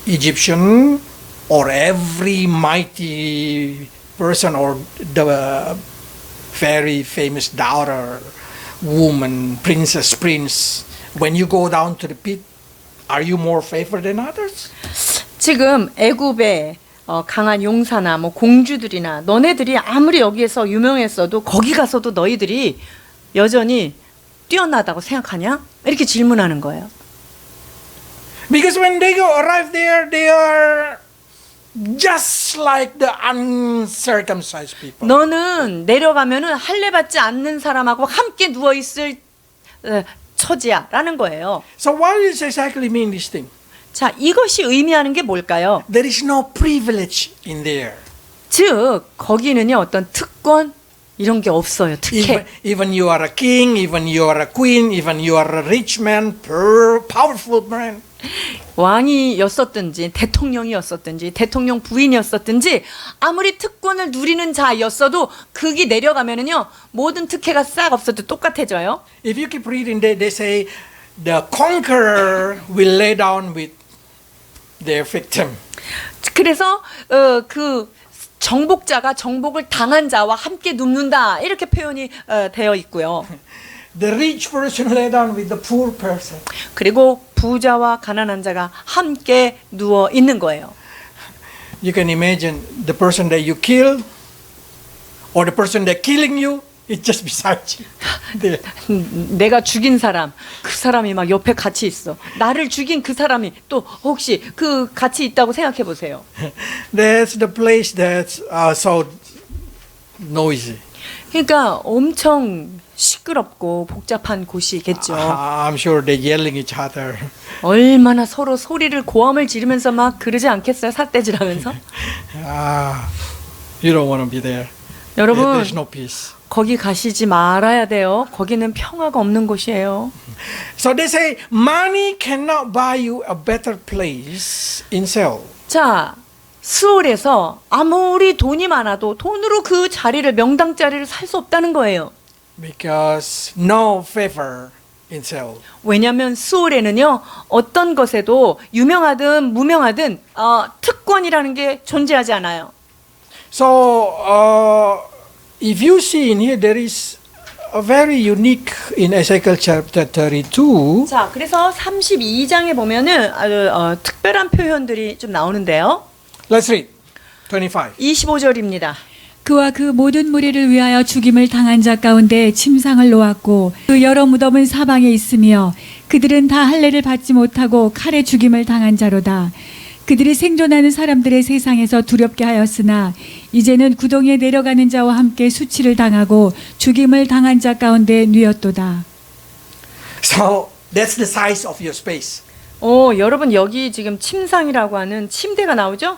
Egyptian or every mighty person or the very famous daughter, woman, princess, prince. When you go down to the pit, are you more favored than others? 지금 애굽의 강한 용사나 뭐 공주들이나 너네들이 아무리 여기에서 유명했어도 거기 가서도 너희들이 여전히 뛰어나다고 생각하냐? 이렇게 질문하는 거예요. Because when they arrive there, they are just like the uncircumcised people. 너는 내려가면은 할례 받지 않는 사람하고 함께 누워 있을 처지야라는 거예요. So what does exactly mean this thing? 자, 이것이 의미하는 게 뭘까요? There is no privilege in there. 즉 거기는요 어떤 특권 이런 게 없어요. 특혜. Even you are a king, even you are a queen, even you are a rich man, powerful man. 왕이었었든지 대통령이었었든지 대통령 부인이었었든지 아무리 특권을 누리는 자였어도 극이 내려가면은요 모든 특혜가 싹 없어도 똑같아져요. If you keep reading, they say the conqueror will lay down with their victim. 그래서 그 정복자가 정복을 당한 자와 함께 눕는다 이렇게 표현이 되어 있고요. The rich person lay down with the poor person. 그리고 부자와 가난한 자가 함께 누워 있는 거예요. You can imagine the person that you kill or the person that killing you is just beside you. There. 내가 죽인 사람, 그 사람이 막 옆에 같이 있어. 나를 죽인 그 사람이 또 혹시 그 같이 있다고 생각해 보세요. That's the place that's so noisy. 그러니까 엄청 시끄럽고 복잡한 곳이겠죠. I'm sure they're yelling each other. 얼마나 서로 소리를 고함을 지르면서 막 그러지 않겠어요? 삿대질하면서. You don't want to be there. 여러분, There's no peace. 거기 가시지 말아야 돼요. 거기는 평화가 없는 곳이에요. So they say money cannot buy you a better place in Seoul. 자, 수올에서 아무리 돈이 많아도 돈으로 그 자리를 명당 자리를 살 수 없다는 거예요. Because no favor in Seoul. 왜냐하면 수올에는요 어떤 것에도 유명하든 무명하든 특권이라는 게 존재하지 않아요. So if you see in here, there is a very unique in Ezekiel chapter 32. 자, 그래서 32장에 보면은 아주 특별한 표현들이 좀 나오는데요. Let's read 25. 25절입니다. 그와 그 모든 무리를 위하여 죽임을 당한 자 가운데 침상을 놓았고 그 여러 무덤은 사방에 있으며 그들은 다 할례를 받지 못하고 칼에 죽임을 당한 자로다. 그들이 생존하는 사람들의 세상에서 두렵게 하였으나 이제는 구덩이에 내려가는 자와 함께 수치를 당하고 죽임을 당한 자 가운데 누였도다. So that's the size of your space. 여러분 여기 지금 침상이라고 하는 침대가 나오죠?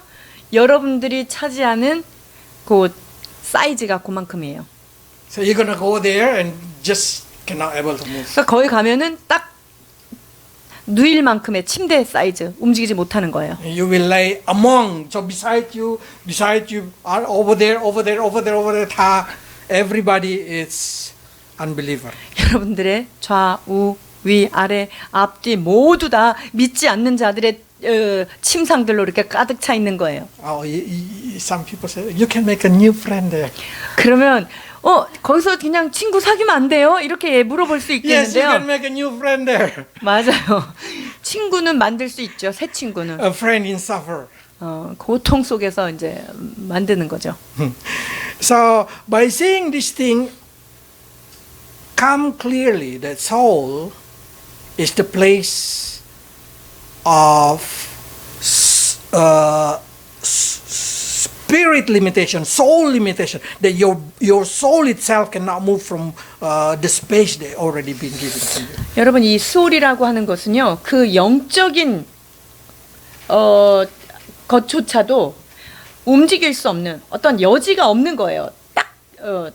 여러분들이 차지하는 그 사이즈가 그만큼이에요. So you're gonna go there and just cannot able to move. 그러니까 거기 가면은 딱 누일 만큼의 침대 사이즈 움직이지 못하는 거예요. You will lay among. So beside you, are over there. 다 everybody is unbeliever. 여러분들의 좌우 위 아래 앞뒤 모두 다 믿지 않는 자들의 침상들로 이렇게 가득 차 있는 거예요. Some people say you can make a new friend there. 그러면 거기서 그냥 친구 사귀면 안 돼요? 이렇게 물어볼 수 Yes, you 있겠는데요. can make a new friend there. 맞아요. 친구는 만들 수 있죠. 새 친구는. A friend in suffer. 고통 속에서 이제 만드는 거죠. So by saying this thing, come clearly that soul is the place of spirit limitation, soul limitation. That your soul itself cannot move from the space they already been given to you. 여러분 이 소울이라고 하는 것은요. 그 영적인 것조차도 움직일 수 없는 어떤 여지가 없는 거예요. 딱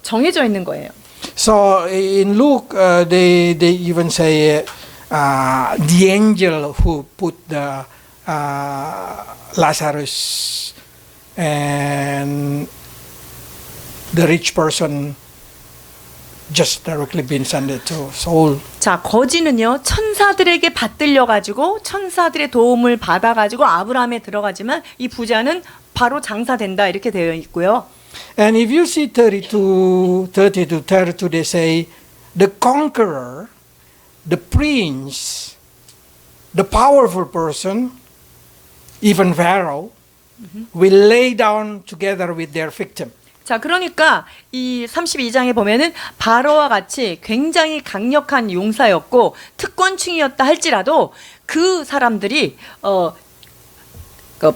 정해져 있는 거예요. So in Luke, they even say the angel who put the Lazarus and the rich person just directly been sent to Seoul. 자, 거지는요. 천사들에게 받들려 가지고 천사들의 도움을 받아 가지고 아브라함에 들어가지만 이 부자는 바로 장사된다 이렇게 되어 있고요. And if you see 32, they say the conqueror, the prince, the powerful person, even Pharaoh, will lay down together with their victim. 자, 그러니까 이 32장에 보면은 바로와 같이 굉장히 강력한 용사였고 특권층이었다 할지라도 그 사람들이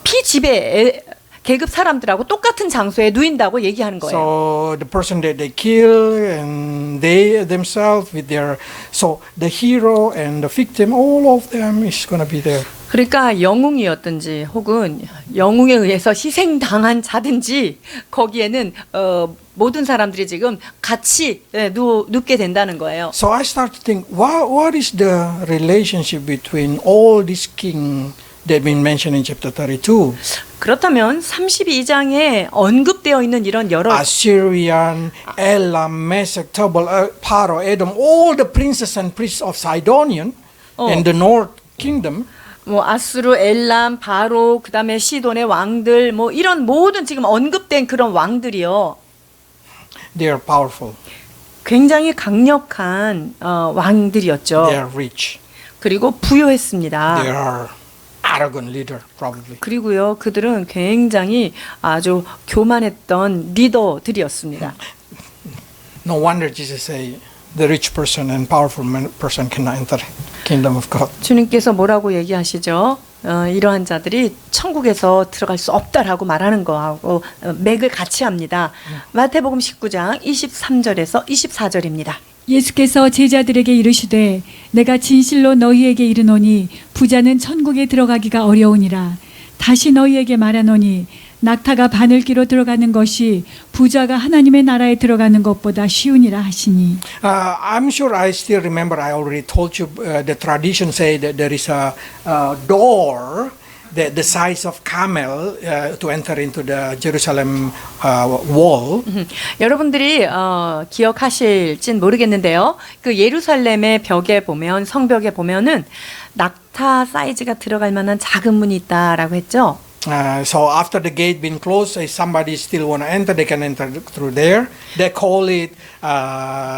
피지배 계급 사람들하고 똑같은 장소에 누인다고 얘기하는 거예요. So the person that they kill and they themselves with their so the hero and the victim, all of them is going to be there. 그러니까 영웅이었든지 혹은 영웅에 의해서 희생당한 자든지 거기에는 모든 사람들이 지금 같이 눕게 된다는 거예요. So I start to think, what is the relationship between all these king that been mentioned in chapter 32? 그렇다면 32장에 언급되어 있는 이런 여러 Assyrian, Elam, Meshach, Tubal, Paro, Edom, all the princes and priests of Sidonian and the north kingdom. 뭐 아수르, 엘람, 바로, 그다음에 시돈의 왕들, 뭐 이런 모든 지금 언급된 그런 왕들이요. They are powerful. 굉장히 강력한 왕들이었죠. They are rich. 그리고 부유했습니다. They are arrogant leader, probably. 그리고요, 그들은 굉장히 아주 교만했던 리더들이었습니다. No wonder Jesus say the rich person and powerful person cannot enter kingdom of God. 주님께서 뭐라고 얘기하시죠? 이러한 자들이 천국에서 들어갈 수 없다라고 말하는 거하고 맥을 같이 합니다. 마태복음 19장 23절에서 24절입니다. 예수께서 제자들에게 이르시되 내가 진실로 너희에게 이르노니 부자는 천국에 들어가기가 어려우니라. 다시 너희에게 말하노니 낙타가 바늘기로 들어가는 것이 부자가 하나님의 나라에 들어가는 것보다 쉬우니라 하시니. I'm sure I still remember. I already told you the tradition say that there is a door the size of camel to enter into the Jerusalem wall. 여러분들이 기억하실진 모르겠는데요. 그 예루살렘의 벽에 보면 성벽에 보면은 낙타 사이즈가 들어갈 만한 작은 문이 있다라고 했죠. So after the gate been closed, if somebody still want to enter, they can enter through there. They call it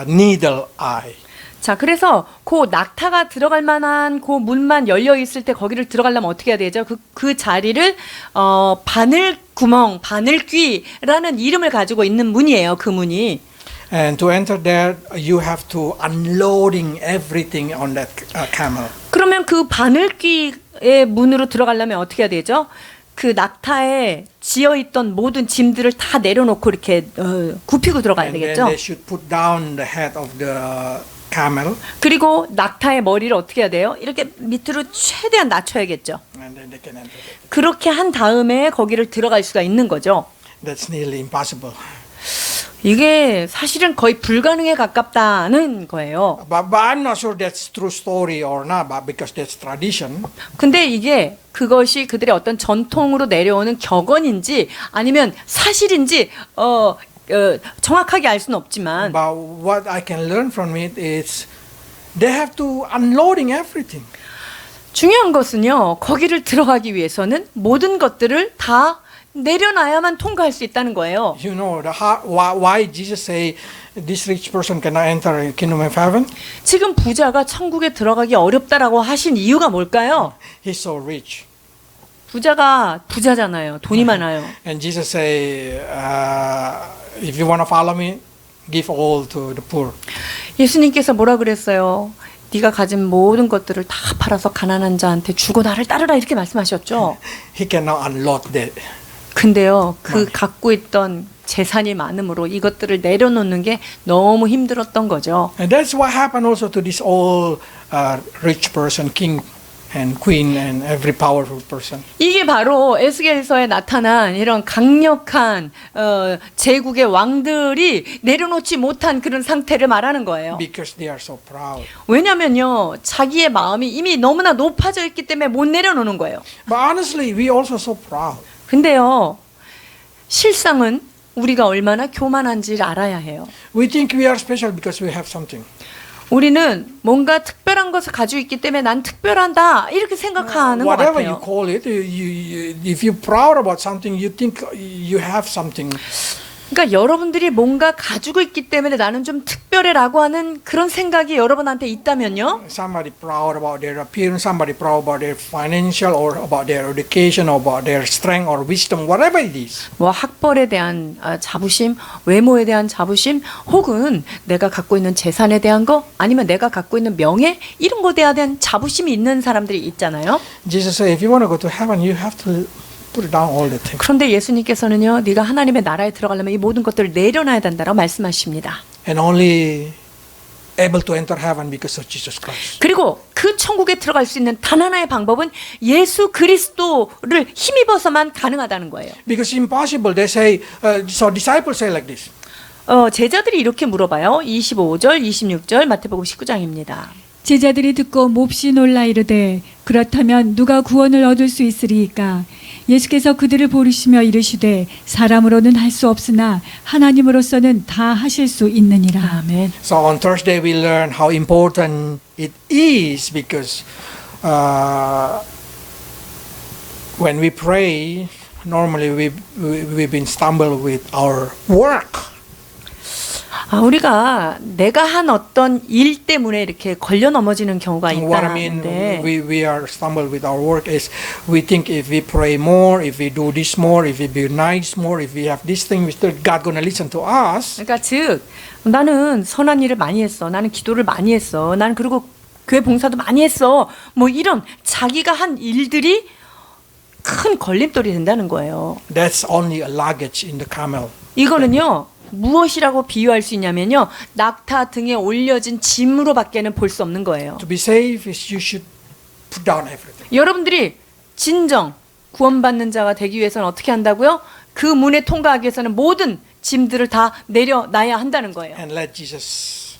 needle eye. 자, 그래서 그 낙타가 들어갈 만한 그 문만 열려 있을 때 거기를 들어가려면 어떻게 해야 되죠? 그 자리를 바늘 구멍, 바늘귀라는 이름을 가지고 있는 문이에요. 그 문이. And to enter there, you have to unloading everything on that camel. 그러면 그 바늘귀의 문으로 들어가려면 어떻게 해야 되죠? 그 낙타에 지어 있던 모든 짐들을 다 내려놓고 이렇게 굽히고 들어가야 And then 되겠죠? they should put down the head of the camel, 그리고 낙타의 머리를 어떻게 해야 돼요? 이렇게 밑으로 최대한 낮춰야겠죠. and then they can enter it. 그렇게 한 다음에 거기를 들어갈 수가 있는 거죠. That's nearly impossible. 이게 사실은 거의 불가능에 가깝다는 거예요. But I'm not sure that's true story or not, but because that's tradition. 근데 이게 그것이 그들의 어떤 전통으로 내려오는 격언인지 아니면 사실인지 정확하게 알 수는 없지만 But what I can learn from it is they have to unloading everything. 중요한 것은요. 거기를 들어가기 위해서는 모든 것들을 다 내려놔야만 통과할 수 있다는 거예요. You know why Jesus say this rich person cannot enter the kingdom of heaven? 지금 부자가 천국에 들어가기 어렵다라고 하신 이유가 뭘까요? He's so rich. 부자가 부자잖아요. 돈이 많아요. And Jesus say, if you want to follow me, give all to the poor. 예수님께서 뭐라 그랬어요? 네가 가진 모든 것들을 다 팔아서 가난한 자한테 주고 나를 따르라 이렇게 말씀하셨죠. He cannot unload that. 근데요, 그 갖고 있던 재산이 많음으로 이것들을 내려놓는 게 너무 힘들었던 거죠. And that's what happened also to this all rich person, king and queen and every powerful person. 이게 바로 에스겔서에 나타난 이런 강력한 제국의 왕들이 내려놓지 못한 그런 상태를 말하는 거예요. Because they are so proud. 왜냐면요, 자기의 마음이 이미 너무나 높아져 있기 때문에 못 내려놓는 거예요. But honestly, we also so proud. 근데요, 실상은 우리가 얼마나 교만한지를 알아야 해요. We think we are special because we have something. 우리는 뭔가 특별한 것을 가지고 있기 때문에 난 특별하다 이렇게 생각하는 것 Whatever you 같아요. call it, if you're proud about something, you think you have something. 그러니까 여러분들이 뭔가 가지고 있기 때문에 나는 좀 특별해라고 하는 그런 생각이 여러분한테 있다면요. Somebody proud about their appearance, somebody proud about their financial or about their education or about their strength or wisdom, whatever it is. 뭐 학벌에 대한 자부심, 외모에 대한 자부심, 혹은 내가 갖고 있는 재산에 대한 거, 아니면 내가 갖고 있는 명예 이런 거에 대한 자부심이 있는 사람들이 있잖아요. Jesus said, if you want to go to heaven, you have to put down all the things. 그런데 예수님께서는요, 네가 하나님의 나라에 들어가려면 이 모든 것들을 내려놔야 된다라고 말씀하십니다. And only able to enter heaven because of Jesus Christ. 그리고 그 천국에 들어갈 수 있는 단 하나의 방법은 예수 그리스도를 힘입어서만 가능하다는 거예요. Because it's impossible. They say, so disciples say like this. 제자들이 이렇게 물어봐요. 25절, 26절 마태복음 19장입니다. 제자들이 듣고 몹시 놀라 이르되 그렇다면 누가 구원을 얻을 수 있으리이까? 예수께서 그들을 보르시며 이르시되 사람으로는 할 수 없으나 하나님으로서는 다 하실 수 있느니라. 아멘. So on Thursday we learn how important it is because when we pray, normally we've been stumbled with our work. 우리가 내가 한 어떤 일 때문에 이렇게 걸려 넘어지는 경우가 What I mean, 있다는데 we are stumbled with our work is we think if we pray more, if we do this more, if we be nice more, if we have this thing, God gonna listen to us. 그러니까 즉 나는 선한 일을 많이 했어. 나는 기도를 많이 했어. 나는 그리고 교회 봉사도 많이 했어. 뭐 이런 자기가 한 일들이 큰 걸림돌이 된다는 거예요. That's only a luggage in the camel. 이거는요. 무엇이라고 비유할 수 있냐면요. 낙타 등에 올려진 짐으로밖에는 볼 수 없는 거예요. To be saved, you should put down everything. 여러분들이 진정 구원받는 자가 되기 위해서는 어떻게 한다고요? 그 문에 통과하기 위해서는 모든 짐들을 다 내려놔야 한다는 거예요. And let Jesus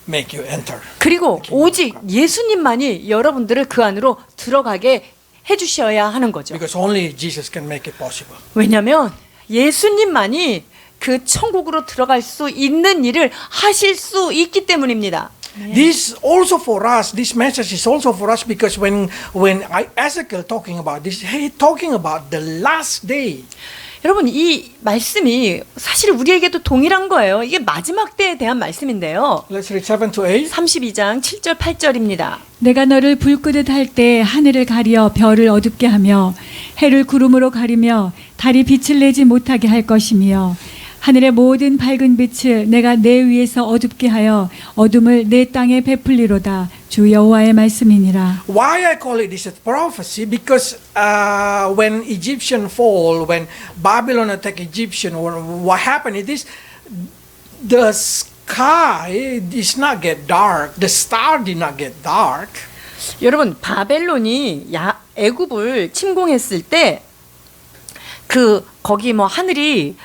make you enter. 그리고 오직 예수님만이 여러분들을 그 안으로 들어가게 해주셔야 하는 거죠. Because only Jesus can make it possible. 왜냐하면 예수님만이 그 천국으로 들어갈 수 있는 일을 하실 수 있기 때문입니다. This also for us. This message is also for us because when Ezekiel talking about this, he talking about the last day. 여러분 이 말씀이 사실 우리에게도 동일한 거예요. 이게 마지막 때에 대한 말씀인데요. Let's read 7 to 8. 32장 7절 8절입니다. 내가 너를 불 끄듯 할 때 하늘을 가리어 별을 어둡게 하며 해를 구름으로 가리며 달이 빛을 내지 못하게 할 것이며 하늘의 모든 밝은 빛을 내가 내 위에서 어둡게 하여 어둠을 내 땅에 베풀리로다. 주 여호와의 말씀이니라. Why I call it this a prophecy? Because when Egyptian fall, when Babylon attack Egyptian, what happened is this: the sky did not get dark, the star did not get dark. 여러분 바벨론이 애굽을 침공했을 때 그 거기 뭐 하늘이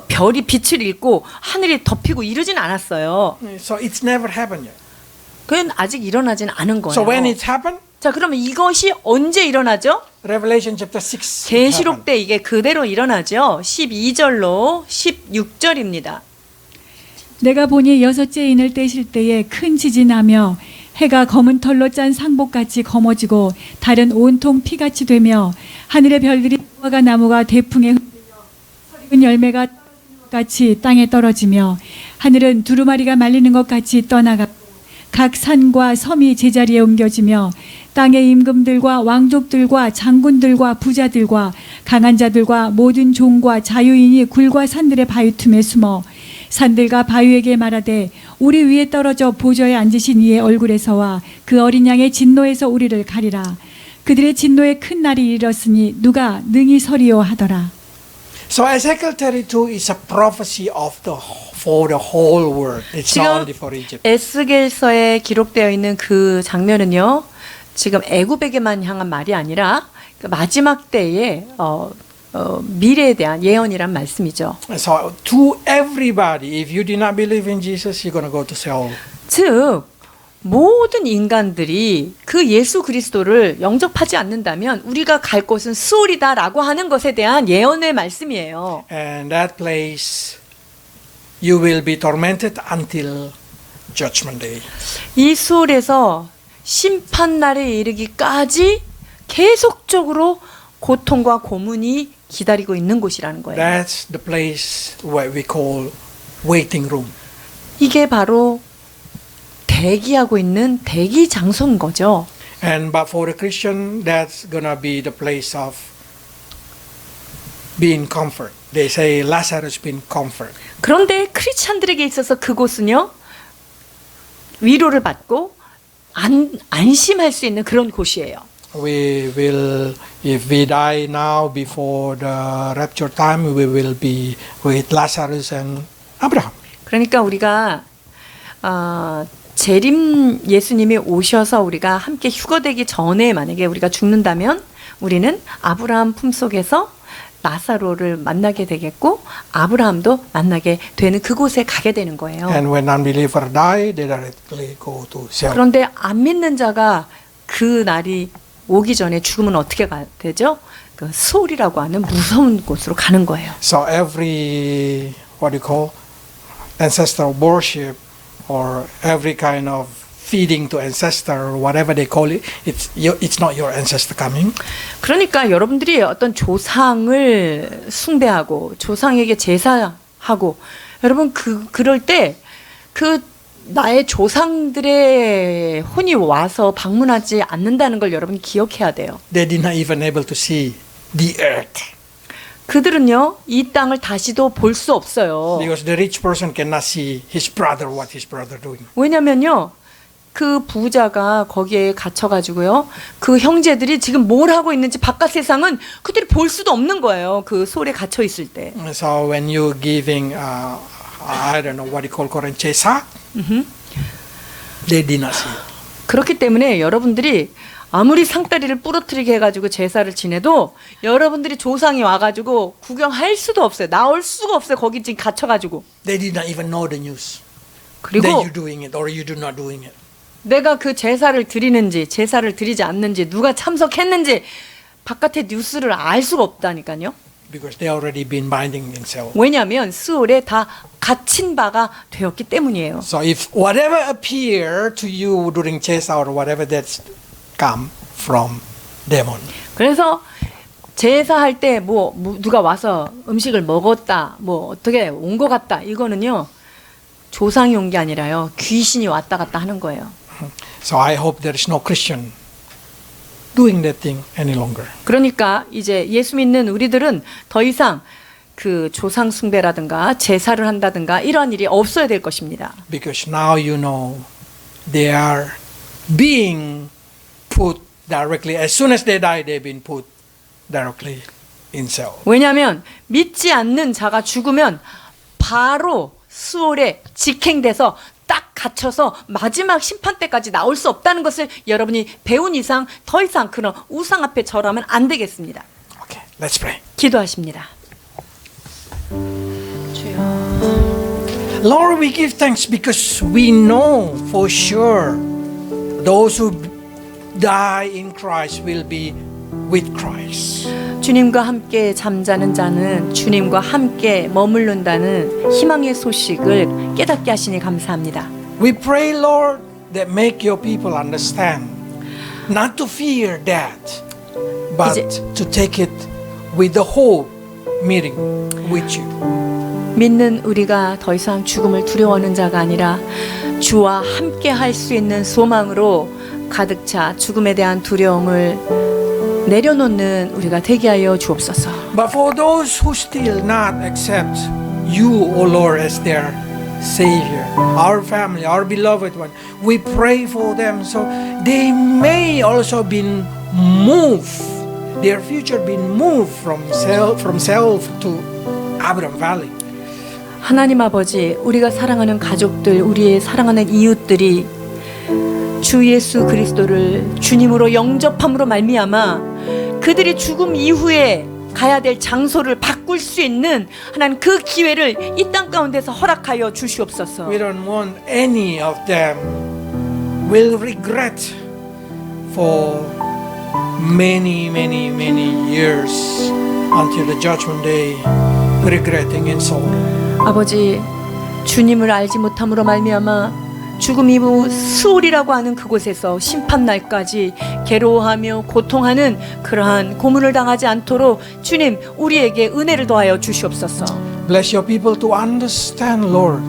별이 빛을 잃고 하늘이 덮이고 이러진 않았어요. So it's never happened yet. 그건 아직 일어나진 않은 거예요. So when it happened, 자, 그러면 이것이 언제 일어나죠? Revelation chapter 6. 계시록 때 이게 그대로 일어나죠. 12절로 16절입니다. 내가 보니 여섯째 인을 떼실 때에 큰 지진하며 해가 검은 털로 짠 상복같이 검어지고 달은 온통 피같이 되며 하늘의 별들이 무화과 나무가 대풍에 흔들려 익은 열매가 같이 땅에 떨어지며 하늘은 두루마리가 말리는 것 같이 떠나가 각 산과 섬이 제자리에 옮겨지며 땅의 임금들과 왕족들과 장군들과 부자들과 강한 자들과 모든 종과 자유인이 굴과 산들의 바위 틈에 숨어 산들과 바위에게 말하되 우리 위에 떨어져 보좌에 앉으신 이의 얼굴에서와 그 어린 양의 진노에서 우리를 가리라. 그들의 진노의 큰 날이 이르렀으니 누가 능히 서리요 하더라. So Ezekiel 32 is a prophecy of for the whole world. It's not only for Egypt. 에스겔서에 기록되어 있는 그 장면은요. 지금 애굽에게만 향한 말이 아니라 그 마지막 때에 미래에 대한 예언이란 말씀이죠. So to everybody, if you do not believe in Jesus, you're going to go to Sheol. 즉 모든 인간들이 그 예수 그리스도를 영접하지 않는다면 우리가 갈 곳은 수월이다라고 하는 것에 대한 예언의 말씀이에요. And that place you will be tormented until judgment day. 이 수월에서 심판날에 이르기까지 계속적으로 고통과 고문이 기다리고 있는 곳이라는 거예요. That's the place what we call waiting room. 이게 바로 대기하고 있는 대기 장소인 거죠. And but for the Christian, that's gonna be the place of being comfort. They say Lazarus been comfort. 그런데 크리스찬들에게 있어서 그곳은요. 위로를 받고 안심할 수 있는 그런 곳이에요. We will, if we die now before the rapture time, we will be with Lazarus and Abraham. 그러니까 우리가 재림 예수님이 오셔서 우리가 함께 휴거되기 전에 만약에 우리가 죽는다면 우리는 아브라함 품속에서 나사로를 만나게 되겠고 아브라함도 만나게 되는 그곳에 가게 되는 거예요. And when unbeliever die, they directly go to Sheol. 그런데 안 믿는 자가 그 날이 오기 전에 죽으면 어떻게 되죠? 그 수월이라고 하는 무서운 곳으로 가는 거예요. So every what you call ancestral worship or every kind of feeding to ancestor or whatever they call it, it's not your ancestor coming. 그러니까 여러분들이 어떤 조상을 숭배하고 조상에게 제사하고 여러분 그럴 때 그 나의 조상들의 혼이 와서 방문하지 않는다는 걸 여러분 기억해야 돼요. They did not even able to see the earth. 그들은요 이 땅을 다시도 볼 수 없어요. Because the rich person cannot see his brother what his brother doing. 왜냐면요 그 부자가 거기에 갇혀가지고요 그 형제들이 지금 뭘 하고 있는지 바깥 세상은 그들이 볼 수도 없는 거예요. 그 소홀에 갇혀 있을 때. So when you giving I don't know what you call Korean 제사, they did not see. 그렇기 때문에 여러분들이 아무리 상다리를 부러뜨리게 해가지고 제사를 지내도 여러분들이 조상이 와가지고 구경할 수도 없어요. 나올 수가 없어요. 거기 지금 갇혀가지고. They did not even know the news. 그리고 That you doing it or you do not doing it. 내가 그 제사를 드리는지 제사를 드리지 않는지 누가 참석했는지 바깥의 뉴스를 알 수가 없다니까요. Because they already been binding themselves. 왜냐하면 스올에 다 갇힌 바가 되었기 때문이에요. So if whatever appear to you during 제사 or whatever that's come from demon. 그래서 제사할 때 뭐 누가 와서 음식을 먹었다, 뭐 어떻게 온 것 같다, 이거는요 조상이 온 게 아니라요 귀신이 왔다 갔다 하는 거예요. So I hope there is no Christian doing that thing any longer. 그러니까 이제 예수 믿는 우리들은 더 이상 그 조상 숭배라든가 제사를 한다든가 이러한 일이 없어야 될 것입니다. Because now you know they are being put directly, as soon as they die, they've been put directly in cell. 왜냐하면 믿지 않는 자가 죽으면 바로 수월에 직행돼서 딱 갇혀서 마지막 심판 때까지 나올 수 없다는 것을 여러분이 배운 이상 더 이상 그런 우상 앞에 절하면 안 되겠습니다. Okay, let's pray. 기도하십니다. Lord, we give thanks because we know for sure those who die in Christ will be with Christ. 주님과 함께 잠자는 자는 주님과 함께 머무른다는 희망의 소식을 깨닫게 하시니 감사합니다. We pray, Lord, that make your people understand not to fear death, but to take it with the hope meeting with you. 믿는 우리가 더 이상 죽음을 두려워하는 자가 아니라 주와 함께 할 수 있는 소망으로 가득 차 죽음에 대한 두려움을 내려놓는 우리가 되게 하여 주옵소서. But for those who still not accept you, O Lord, as their Savior, our family, our beloved one, we pray for them so they may also be moved, their future be moved from self to Abraham Valley. 하나님 아버지, 우리가 사랑하는 가족들, 우리의 사랑하는 이웃들이 주 예수 그리스도를 주님으로 영접함으로 말미암아 그들이 죽음 이후에 가야 될 장소를 바꿀 수 있는 하나님 그 기회를 이 땅 가운데서 허락하여 주시옵소서. We don't want any of them will regret for many years until the judgment day, regretting in soul. 아버지, 주님을 알지 못함으로 말미암아 죽음 이후 수월이라고 하는 그곳에서 심판날까지 괴로워하며 고통하는 그러한 고문을 당하지 않도록 주님 우리에게 은혜를 더하여 주시옵소서. Bless your people to understand, Lord,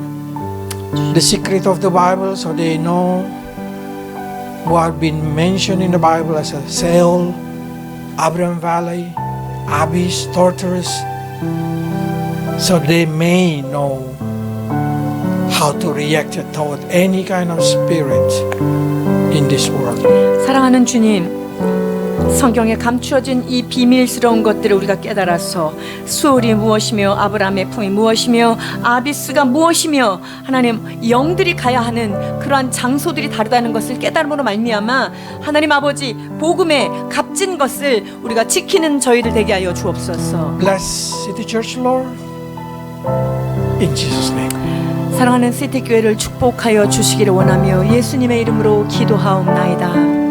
the secret of the Bible so they know what been mentioned in the Bible as a Sheol, Abraham Valley, Abyss, Tartarus, so they may know how to react toward any kind of spirit in this world. 사랑하는 주님, 성경에 감추어진 이 비밀스러운 것들을 우리가 깨달아서 수월이 무엇이며 아브라함의 품이 무엇이며 아비스가 무엇이며 하나님 영들이 가야 하는 그러한 장소들이 다르다는 것을 깨달음으로 말미암아 하나님 아버지 복음의 값진 것을 우리가 지키는 저희들 되게 하여 주옵소서. Bless City Church, Lord, in Jesus' name. 사랑하는 시티 교회를 축복하여 주시기를 원하며 예수님의 이름으로 기도하옵나이다.